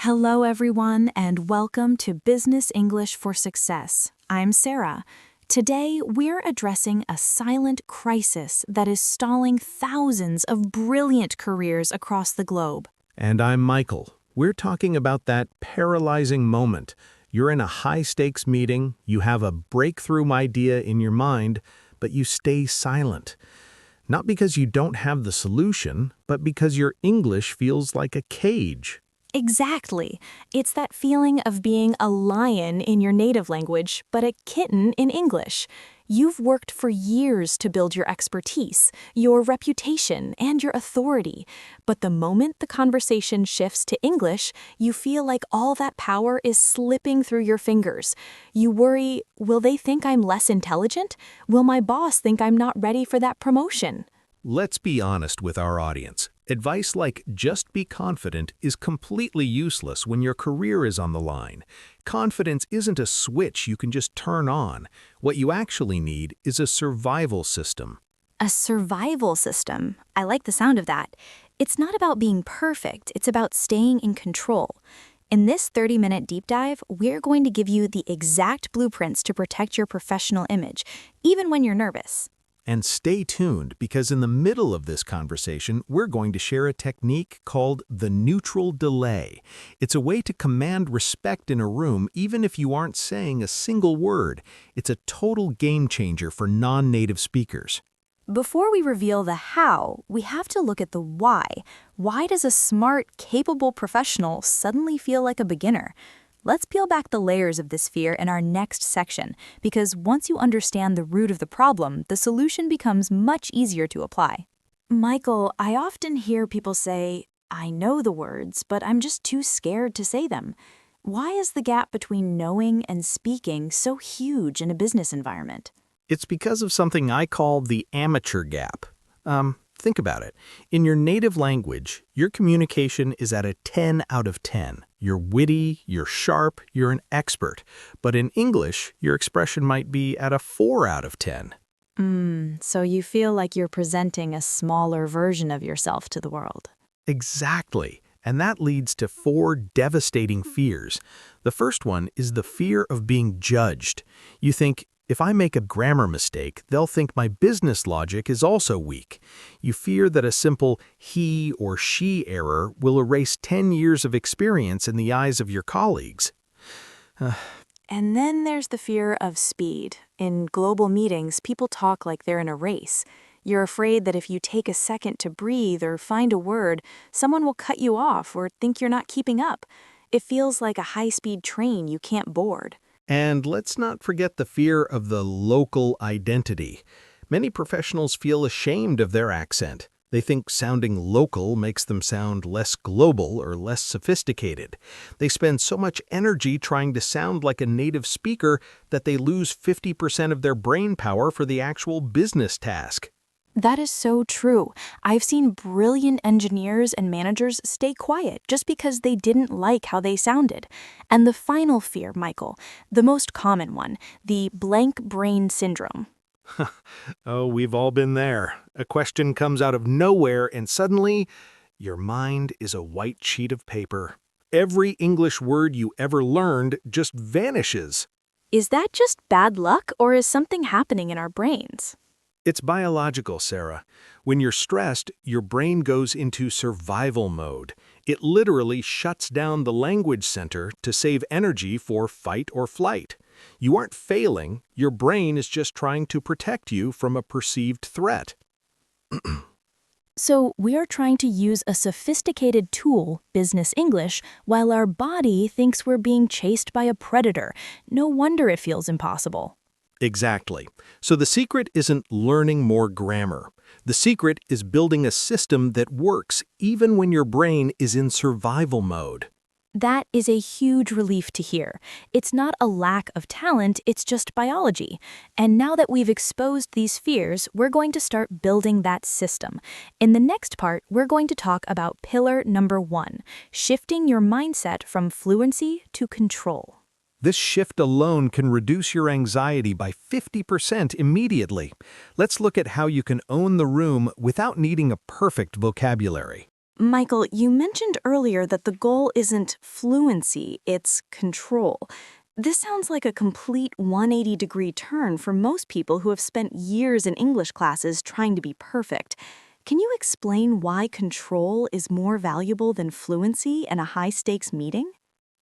Hello, everyone, and welcome to Business English for Success. I'm Sarah. Today, we're addressing a silent crisis that is stalling thousands of brilliant careers across the globe. And I'm Michael. We're talking about that paralyzing moment. You're in a high-stakes meeting, you have a breakthrough idea in your mind, but you stay silent. Not because you don't have the solution, but because your English feels like a cage. Exactly. It's that feeling of being a lion in your native language, but a kitten in English. You've worked for years to build your expertise, your reputation, and your authority. But the moment the conversation shifts to English, you feel like all that power is slipping through your fingers. You worry, will they think I'm less intelligent? Will my boss think I'm not ready for that promotion? Let's be honest with our audience. Advice like just be confident is completely useless when your career is on the line. Confidence isn't a switch you can just turn on. What you actually need is a survival system. A survival system. I like the sound of that. It's not about being perfect, it's about staying in control. In this 30-minute deep dive, we're going to give you the exact blueprints to protect your professional image, even when you're nervous. And stay tuned, because in the middle of this conversation, we're going to share a technique called the neutral delay. It's a way to command respect in a room even if you aren't saying a single word. It's a total game changer for non-native speakers. Before we reveal the how, we have to look at the why. Why does a smart, capable professional suddenly feel like a beginner? Let's peel back the layers of this fear in our next section, because once you understand the root of the problem, the solution becomes much easier to apply. Michael, I often hear people say, I know the words, but I'm just too scared to say them. Why is the gap between knowing and speaking so huge in a business environment? It's because of something I call the amateur gap. Think about it. In your native language, your communication is at a 10 out of 10. You're witty, you're sharp, you're an expert. But in English, your expression might be at a 4 out of 10. So you feel like you're presenting a smaller version of yourself to the world. Exactly. And that leads to 4 devastating fears. The first one is the fear of being judged. You think, if I make a grammar mistake, they'll think my business logic is also weak. You fear that a simple he or she error will erase 10 years of experience in the eyes of your colleagues. And then there's the fear of speed. In global meetings, people talk like they're in a race. You're afraid that if you take a second to breathe or find a word, someone will cut you off or think you're not keeping up. It feels like a high-speed train you can't board. And let's not forget the fear of the local identity. Many professionals feel ashamed of their accent. They think sounding local makes them sound less global or less sophisticated. They spend so much energy trying to sound like a native speaker that they lose 50% of their brain power for the actual business task. That is so true. I've seen brilliant engineers and managers stay quiet just because they didn't like how they sounded. And the final fear, Michael, the most common one, the blank brain syndrome. Oh, we've all been there. A question comes out of nowhere and suddenly, your mind is a white sheet of paper. Every English word you ever learned just vanishes. Is that just bad luck, or is something happening in our brains? It's biological, Sarah. When you're stressed, your brain goes into survival mode. It literally shuts down the language center to save energy for fight or flight. You aren't failing, your brain is just trying to protect you from a perceived threat. So we're trying to use a sophisticated tool, business English, while our body thinks we're being chased by a predator. No wonder it feels impossible. Exactly. So the secret isn't learning more grammar. The secret is building a system that works even when your brain is in survival mode. That is a huge relief to hear. It's not a lack of talent, it's just biology. And now that we've exposed these fears, we're going to start building that system. In the next part, we're going to talk about pillar number 1, shifting your mindset from fluency to control. This shift alone can reduce your anxiety by 50% immediately. Let's look at how you can own the room without needing a perfect vocabulary. Michael, you mentioned earlier that the goal isn't fluency, it's control. This sounds like a complete 180-degree turn for most people who have spent years in English classes trying to be perfect. Can you explain why control is more valuable than fluency in a high-stakes meeting?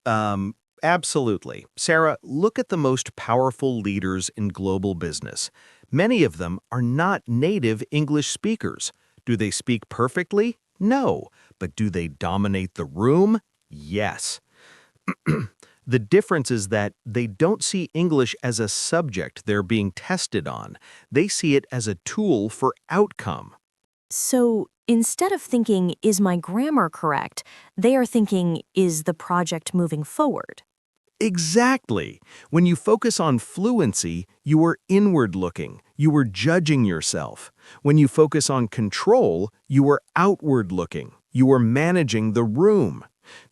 Um, Absolutely. Sarah, look at the most powerful leaders in global business. Many of them are not native English speakers. Do they speak perfectly? No. But do they dominate the room? Yes. The difference is that they don't see English as a subject they're being tested on. They see it as a tool for outcome. So instead of thinking, is my grammar correct, they are thinking, is the project moving forward? Exactly. When you focus on fluency, you are inward-looking. You are judging yourself. When you focus on control, you are outward-looking. You are managing the room.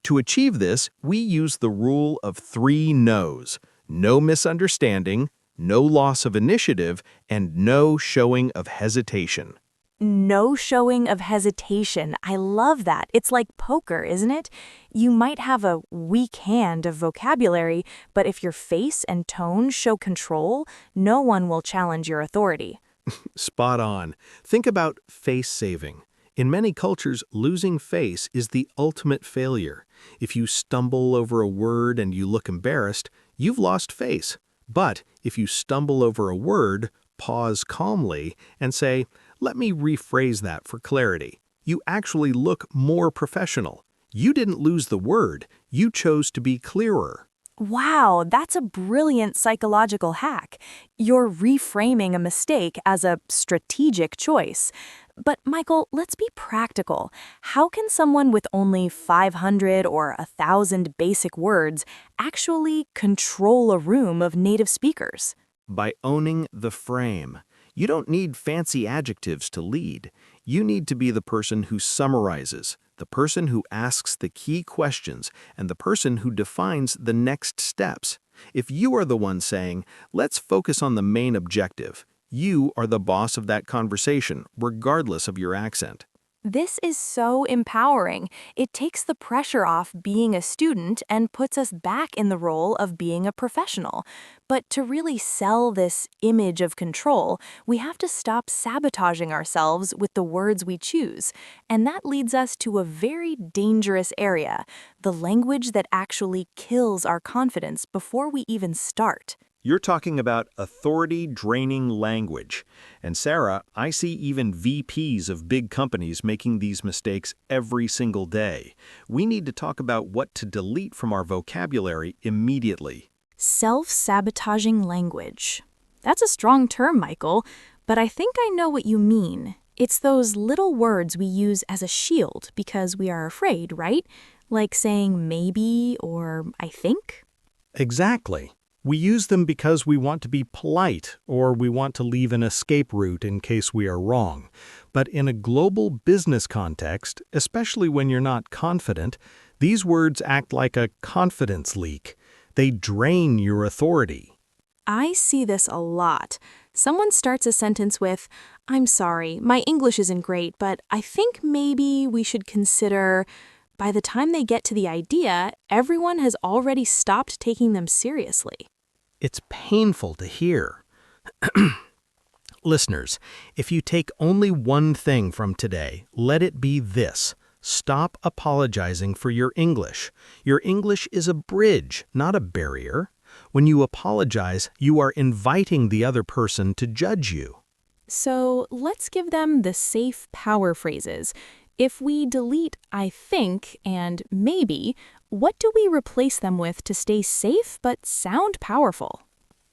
To achieve this, we use the rule of 3 no's. No misunderstanding, no loss of initiative, and no showing of hesitation. No showing of hesitation. I love that. It's like poker, isn't it? You might have a weak hand of vocabulary, but if your face and tone show control, no one will challenge your authority. Spot on. Think about face saving. In many cultures, losing face is the ultimate failure. If you stumble over a word and you look embarrassed, you've lost face. But if you stumble over a word, pause calmly, and say, "Let me rephrase that for clarity," you actually look more professional. You didn't lose the word, you chose to be clearer. Wow, that's a brilliant psychological hack. You're reframing a mistake as a strategic choice. But Michael, let's be practical. How can someone with only 500 or 1,000 basic words actually control a room of native speakers? By owning the frame. You don't need fancy adjectives to lead. You need to be the person who summarizes, the person who asks the key questions, and the person who defines the next steps. If you are the one saying, "Let's focus on the main objective," you are the boss of that conversation, regardless of your accent. This is so empowering. It takes the pressure off being a student and puts us back in the role of being a professional. But to really sell this image of control, we have to stop sabotaging ourselves with the words we choose. And that leads us to a very dangerous area, the language that actually kills our confidence before we even start. You're talking about authority-draining language. And Sarah, I see even VPs of big companies making these mistakes every single day. We need to talk about what to delete from our vocabulary immediately. Self-sabotaging language. That's a strong term, Michael, but I think I know what you mean. It's those little words we use as a shield because we are afraid, right? Like saying maybe or I think. Exactly. We use them because we want to be polite or we want to leave an escape route in case we are wrong. But in a global business context, especially when you're not confident, these words act like a confidence leak. They drain your authority. I see this a lot. Someone starts a sentence with, "I'm sorry, my English isn't great, but I think maybe we should consider." By the time they get to the idea, everyone has already stopped taking them seriously. It's painful to hear. Listeners, if you take only one thing from today, let it be this. Stop apologizing for your English. Your English is a bridge, not a barrier. When you apologize, you are inviting the other person to judge you. So let's give them the safe power phrases. If we delete I think and maybe, what do we replace them with to stay safe but sound powerful?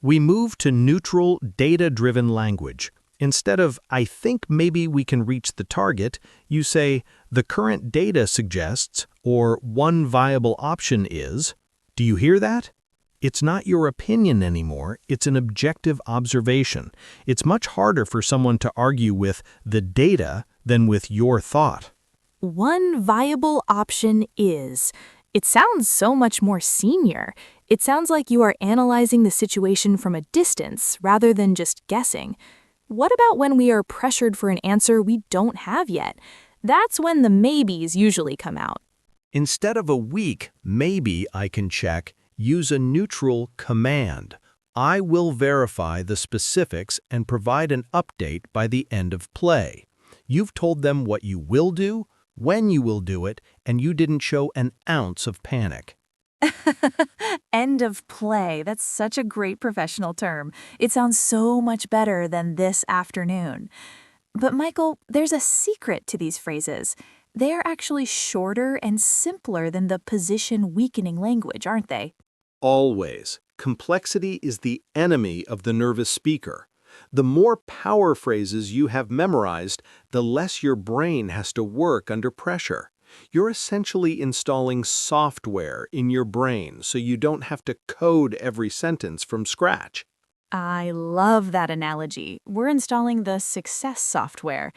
We move to neutral, data-driven language. Instead of, "I think maybe we can reach the target," you say, "The current data suggests," or "One viable option is." Do you hear that? It's not your opinion anymore, it's an objective observation. It's much harder for someone to argue with the data than with your thought. One viable option is. It sounds so much more senior. It sounds like you are analyzing the situation from a distance rather than just guessing. What about when we are pressured for an answer we don't have yet? That's when the maybes usually come out. Instead of a weak maybe I can check, use a neutral command. I will verify the specifics and provide an update by the end of play. You've told them what you will do, when you will do it, and you didn't show an ounce of panic. End of play. That's such a great professional term. It sounds so much better than this afternoon. But Michael, there's a secret to these phrases. They're actually shorter and simpler than the position-weakening language, aren't they? Always. Complexity is the enemy of the nervous speaker. The more power phrases you have memorized, the less your brain has to work under pressure. You're essentially installing software in your brain so you don't have to code every sentence from scratch. I love that analogy. We're installing the success software.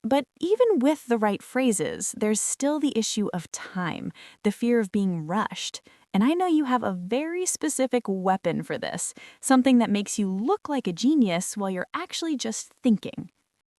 But even with the right phrases, there's still the issue of time, the fear of being rushed. And I know you have a very specific weapon for this, something that makes you look like a genius while you're actually just thinking.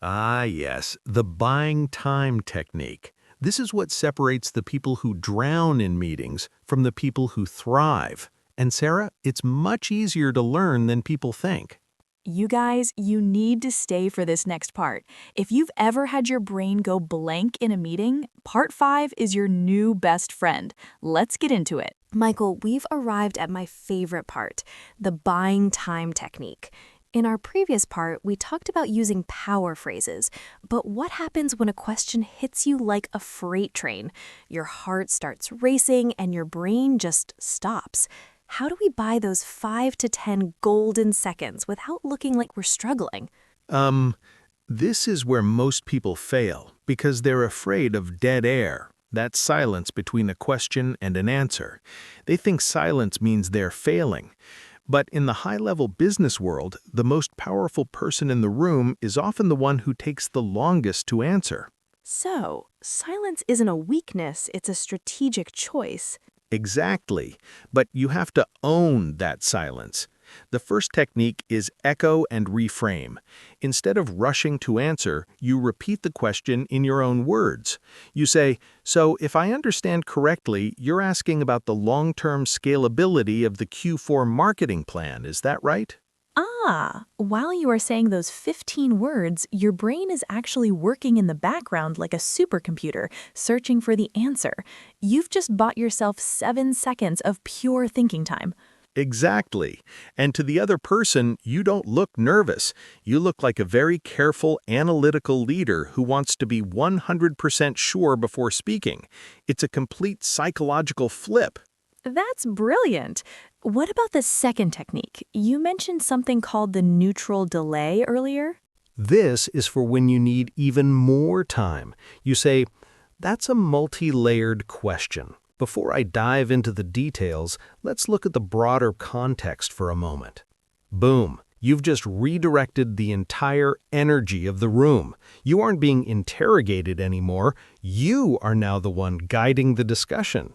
Ah, yes, the buying time technique. This is what separates the people who drown in meetings from the people who thrive. And Sarah, it's much easier to learn than people think. You guys, you need to stay for this next part. If you've ever had your brain go blank in a meeting, part 5 is your new best friend. Let's get into it. Michael, we've arrived at my favorite part, the buying time technique. In our previous part, we talked about using power phrases, but what happens when a question hits you like a freight train? Your heart starts racing and your brain just stops. How do we buy those 5 to 10 golden seconds without looking like we're struggling? This is where most people fail because they're afraid of dead air, that silence between a question and an answer. They think silence means they're failing. But in the high-level business world, the most powerful person in the room is often the one who takes the longest to answer. So, silence isn't a weakness, it's a strategic choice. Exactly, but you have to own that silence. The first technique is echo and reframe. Instead of rushing to answer, you repeat the question in your own words. You say, "So if I understand correctly, you're asking about the long-term scalability of the Q4 marketing plan, is that right?" While you are saying those 15 words, your brain is actually working in the background like a supercomputer, searching for the answer. You've just bought yourself 7 seconds of pure thinking time. Exactly. And to the other person, you don't look nervous. You look like a very careful, analytical leader who wants to be 100% sure before speaking. It's a complete psychological flip. That's brilliant. What about the second technique? You mentioned something called the neutral delay earlier. This is for when you need even more time. You say, "That's a multi-layered question. Before I dive into the details, let's look at the broader context for a moment." Boom. You've just redirected the entire energy of the room. You aren't being interrogated anymore. You are now the one guiding the discussion.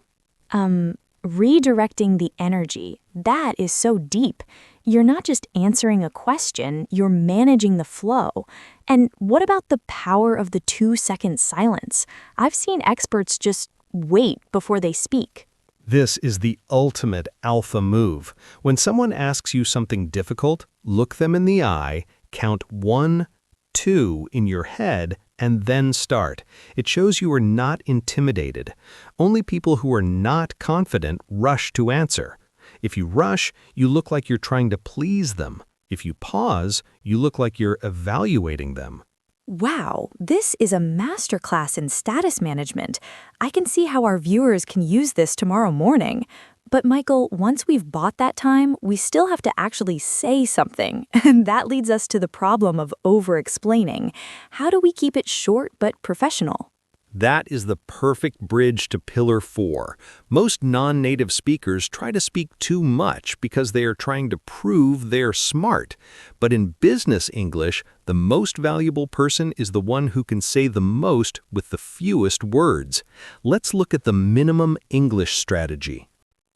Redirecting the energy. That is so deep. You're not just answering a question, you're managing the flow. And what about the power of the 2-second silence? I've seen experts just wait before they speak. This is the ultimate alpha move. When someone asks you something difficult, look them in the eye, count 1, 2 in your head, and then start. It shows you are not intimidated. Only people who are not confident rush to answer. If you rush, you look like you're trying to please them. If you pause, you look like you're evaluating them. Wow, this is a masterclass in status management. I can see how our viewers can use this tomorrow morning. But Michael, once we've bought that time, we still have to actually say something. And that leads us to the problem of over-explaining. How do we keep it short but professional? That is the perfect bridge to Pillar 4. Most non-native speakers try to speak too much because they are trying to prove they're smart. But in business English, the most valuable person is the one who can say the most with the fewest words. Let's look at the minimum English strategy.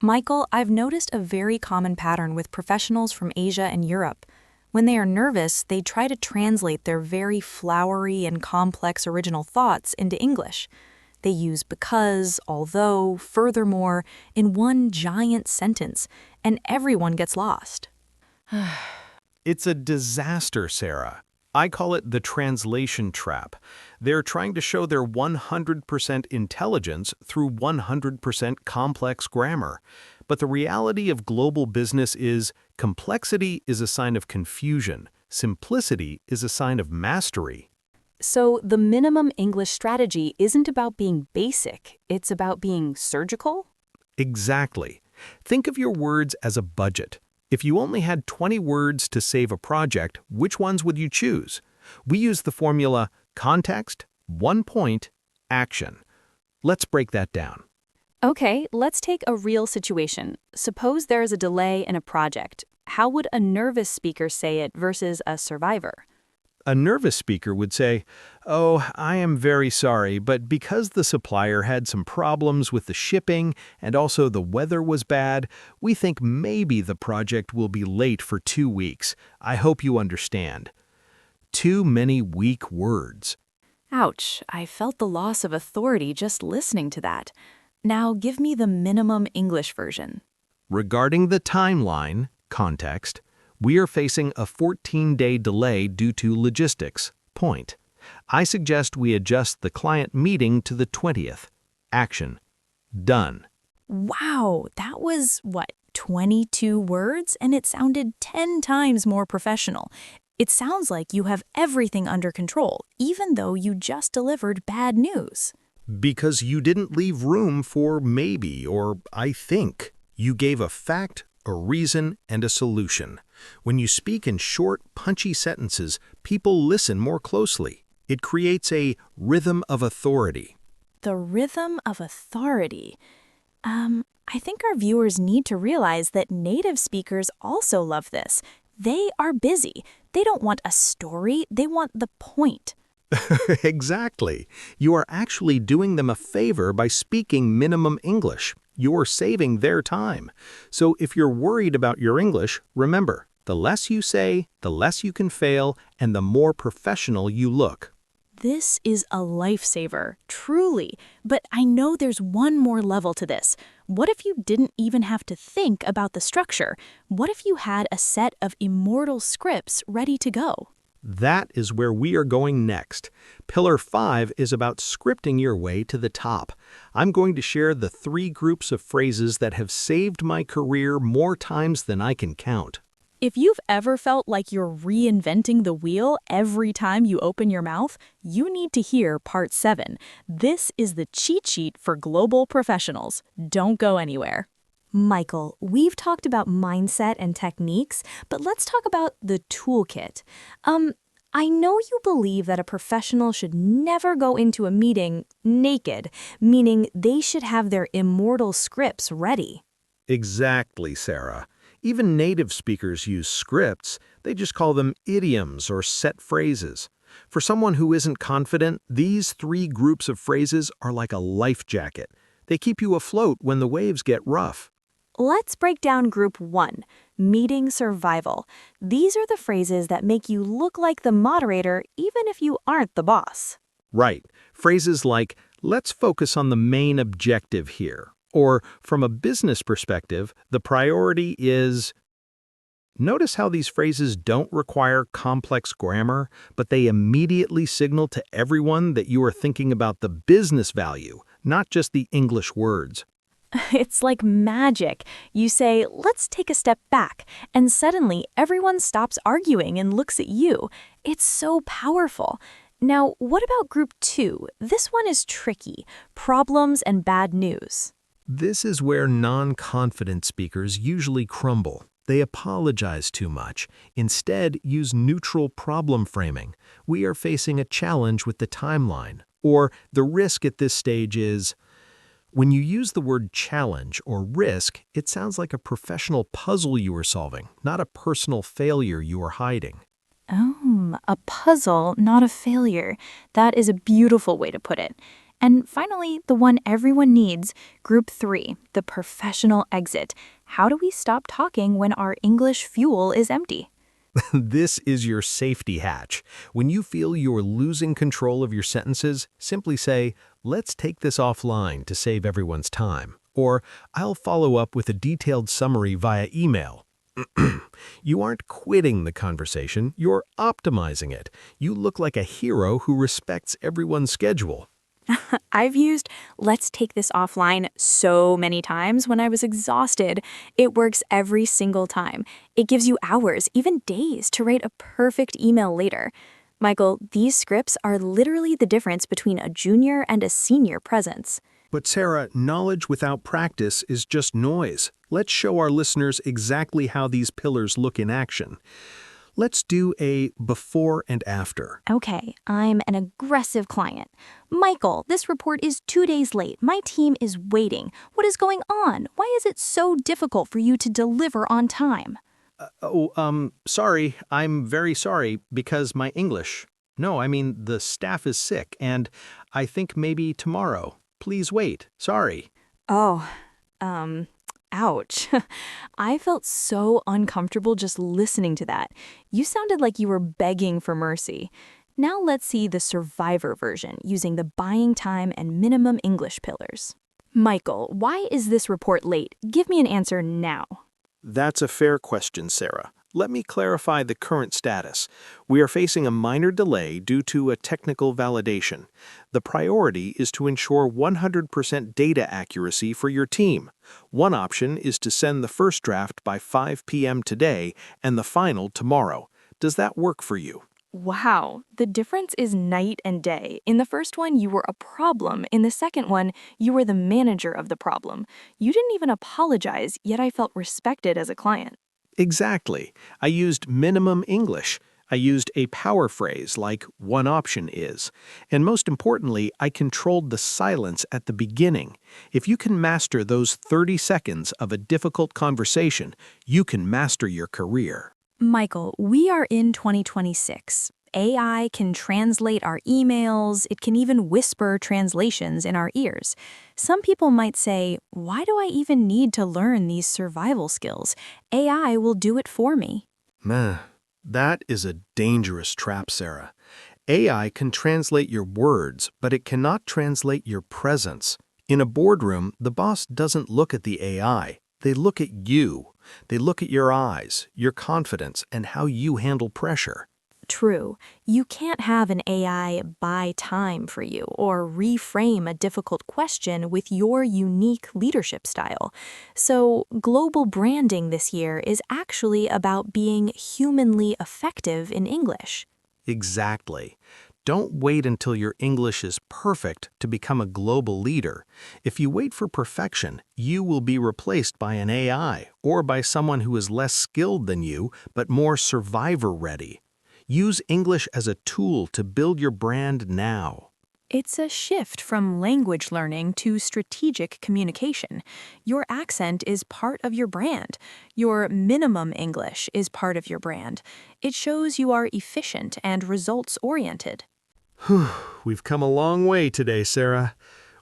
Michael, I've noticed a very common pattern with professionals from Asia and Europe. When they are nervous, they try to translate their very flowery and complex original thoughts into English. They use because, although, furthermore in one giant sentence, and everyone gets lost. It's a disaster, Sarah. I call it the translation trap. They're trying to show their 100% intelligence through 100% complex grammar. But the reality of global business is complexity is a sign of confusion. Simplicity is a sign of mastery. So the minimum English strategy isn't about being basic, it's about being surgical? Exactly. Think of your words as a budget. If you only had 20 words to save a project, which ones would you choose? We use the formula context, 1 point, action. Let's break that down. Okay, let's take a real situation. Suppose there is a delay in a project. How would a nervous speaker say it versus a survivor? A nervous speaker would say, "Oh, I am very sorry, but because the supplier had some problems with the shipping and also the weather was bad, we think maybe the project will be late for 2 weeks. I hope you understand." Too many weak words. Ouch, I felt the loss of authority just listening to that. Now give me the minimum English version. Regarding the timeline, context, we are facing a 14-day delay due to logistics. Point. I suggest we adjust the client meeting to the 20th. Action. Done. Wow, that was, 22 words? And it sounded 10 times more professional. It sounds like you have everything under control, even though you just delivered bad news. Because you didn't leave room for maybe or I think. You gave a fact, a reason, and a solution. When you speak in short, punchy sentences, people listen more closely. It creates a rhythm of authority. The rhythm of authority. I think our viewers need to realize that native speakers also love this. They are busy. They don't want a story, they want the point. Exactly. You are actually doing them a favor by speaking minimum English. You're saving their time. So if you're worried about your English, remember, the less you say, the less you can fail, and the more professional you look. This is a lifesaver, truly. But I know there's one more level to this. What if you didn't even have to think about the structure? What if you had a set of immortal scripts ready to go? That is where we are going next. Pillar 5 is about scripting your way to the top. I'm going to share the 3 groups of phrases that have saved my career more times than I can count. If you've ever felt like you're reinventing the wheel every time you open your mouth, you need to hear Part 7. This is the cheat sheet for global professionals. Don't go anywhere. Michael, we've talked about mindset and techniques, but let's talk about the toolkit. I know you believe that a professional should never go into a meeting naked, meaning they should have their immortal scripts ready. Exactly, Sarah. Even native speakers use scripts. They just call them idioms or set phrases. For someone who isn't confident, these 3 groups of phrases are like a life jacket. They keep you afloat when the waves get rough. Let's break down Group 1, Meeting Survival. These are the phrases that make you look like the moderator even if you aren't the boss. Right. Phrases like, "Let's focus on the main objective here," or, "From a business perspective, the priority is..." Notice how these phrases don't require complex grammar, but they immediately signal to everyone that you are thinking about the business value, not just the English words. It's like magic. You say, let's take a step back, and suddenly everyone stops arguing and looks at you. It's so powerful. Now, what about Group 2? This one is tricky. Problems and bad news. This is where non-confident speakers usually crumble. They apologize too much. Instead, use neutral problem framing. We are facing a challenge with the timeline. Or the risk at this stage is... When you use the word challenge or risk, it sounds like a professional puzzle you are solving, not a personal failure you are hiding. Oh, a puzzle, not a failure. That is a beautiful way to put it. And finally, the one everyone needs, Group 3, the professional exit. How do we stop talking when our English fuel is empty? This is your safety hatch. When you feel you're losing control of your sentences, simply say, "Let's take this offline to save everyone's time." Or, "I'll follow up with a detailed summary via email." You aren't quitting the conversation, you're optimizing it. You look like a hero who respects everyone's schedule. I've used "let's take this offline" so many times when I was exhausted. It works every single time. It gives you hours, even days, to write a perfect email later. Michael, these scripts are literally the difference between a junior and a senior presence. But Sarah, knowledge without practice is just noise. Let's show our listeners exactly how these pillars look in action. Let's do a before and after. Okay, I'm an aggressive client. Michael, this report is 2 days late. My team is waiting. What is going on? Why is it so difficult for you to deliver on time? Sorry, I'm very sorry because my English. No, I mean the staff is sick and I think maybe tomorrow. Please wait. Sorry. Oh, ouch. I felt so uncomfortable just listening to that. You sounded like you were begging for mercy. Now let's see the survivor version using the buying time and minimum English pillars. Michael, why is this report late? Give me an answer now. That's a fair question, Sarah. Let me clarify the current status. We are facing a minor delay due to a technical validation. The priority is to ensure 100% data accuracy for your team. One option is to send the first draft by 5 p.m. today and the final tomorrow. Does that work for you? Wow, the difference is night and day. In the first one, you were a problem. In the second one, you were the manager of the problem. You didn't even apologize, yet I felt respected as a client. Exactly. I used minimum English. I used a power phrase like "one option is." And most importantly, I controlled the silence at the beginning. If you can master those 30 seconds of a difficult conversation, you can master your career. Michael, we are in 2026. AI can translate our emails, it can even whisper translations in our ears. Some people might say, why do I even need to learn these survival skills? AI will do it for me. Man, that is a dangerous trap, Sarah. AI can translate your words, but it cannot translate your presence. In a boardroom, the boss doesn't look at the AI. They look at you. They look at your eyes, your confidence, and how you handle pressure. True, you can't have an AI buy time for you or reframe a difficult question with your unique leadership style. So, global branding this year is actually about being humanly effective in English. Exactly. Don't wait until your English is perfect to become a global leader. If you wait for perfection, you will be replaced by an AI or by someone who is less skilled than you but more survivor-ready. Use English as a tool to build your brand now. It's a shift from language learning to strategic communication. Your accent is part of your brand. Your minimum English is part of your brand. It shows you are efficient and results-oriented. We've come a long way today, Sarah.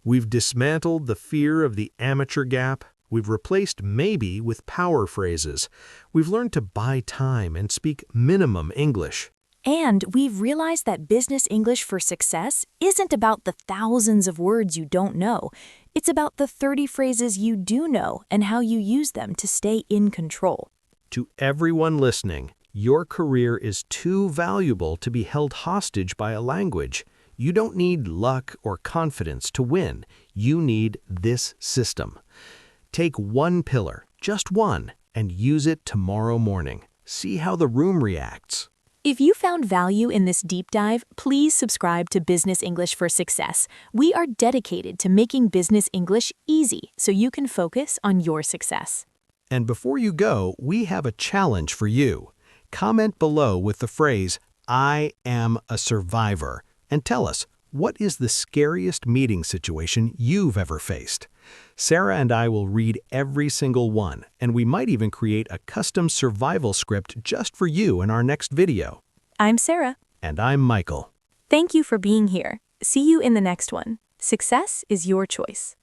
We've dismantled the fear of the amateur gap. We've replaced maybe with power phrases. We've learned to buy time and speak minimum English. And we've realized that business English for success isn't about the thousands of words you don't know. It's about the 30 phrases you do know and how you use them to stay in control. To everyone listening, your career is too valuable to be held hostage by a language. You don't need luck or confidence to win. You need this system. Take one pillar, just one, and use it tomorrow morning. See how the room reacts. If you found value in this deep dive, please subscribe to Business English for Success. We are dedicated to making business English easy so you can focus on your success. And before you go, we have a challenge for you. Comment below with the phrase, "I am a survivor," and tell us, what is the scariest meeting situation you've ever faced? Sarah and I will read every single one, and we might even create a custom survival script just for you in our next video. I'm Sarah. And I'm Michael. Thank you for being here. See you in the next one. Success is your choice.